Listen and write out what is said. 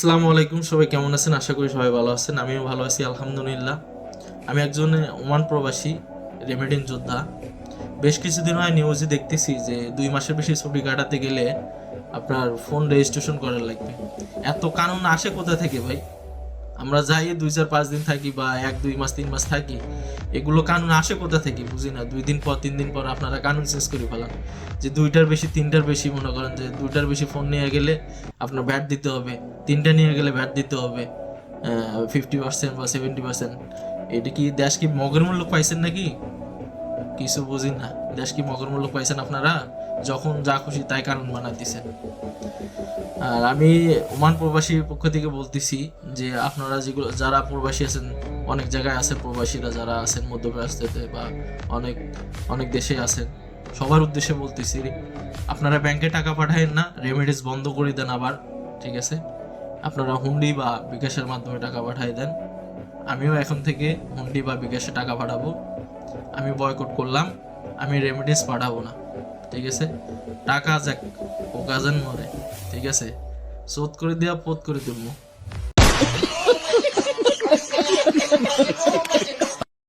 আসসালামু আলাইকুম, সবাই কেমন আছেন? আশা করি সবাই ভালো আছেন। আমিও ভালো আছি আলহামদুলিল্লাহ। আমি একজন ওমান প্রবাসী রেমিটেন্স যোদ্ধা। বেশ কিছুদিন হয় নিউজে দেখতেছি যে 2 মাসের বেশি ছুটি কাটাতে গেলে আপনার ফোন রেজিস্ট্রেশন করা লাগবে। এত কানুন আসে কোথা থেকে ভাই? আমরা যাই 2 4 5 দিন থাকি বা 1 2 মাস 3 মাস থাকি, এগুলো কানুন আসে কোথা থেকে বুঝি না। 2 দিন পর 3 দিন পর আপনারা কানুন চেঞ্জ করে ফেলান যে 2টার বেশি 3টার বেশি, মনে করেন যে 2টার বেশি ফোন নিয়ে গেলে আপনার ভ্যাট দিতে হবে, 3টা নিয়ে গেলে ভ্যাট দিতে হবে 50% বা 70%। এটা কি দেশ কি মগের মূল্য পাইছেন নাকি? কিছু বুঝি না। দেশ কি মগের মূল্য পাইছেন আপনারা? যখন যা খুশি তাই কানুন বানাইতেছেন। আর আমি ওমান প্রবাসীর পক্ষ থেকে বলতেছি যে আপনারা যেগুলো যারা প্রবাসী আছেন, অনেক জায়গায় আছে প্রবাসীরা যারা আছেন মধ্যপ্রাচ্যতে বা অনেক অনেক দেশে আছেন, সবার উদ্দেশ্যে বলতেছি আপনারা ব্যাংকে টাকা পাঠায়েন না, রেমিটেন্স বন্ধ করে দেন আবার। ঠিক আছে, আপনারা হুন্ডি বা বিকাশের মাধ্যমে টাকা পাঠিয়ে দেন। আমিও এখন থেকে হুন্ডি বা বিকাশে টাকা পাঠাবো। আমি বয়কট করলাম, আমি রেমিটেন্স পাঠাবো না। ঠিক আছে, টাকা যাক, ও গাজন মরে। ঠিক আছে, শোধ করে দেওয়া পোধ করে তুলবো।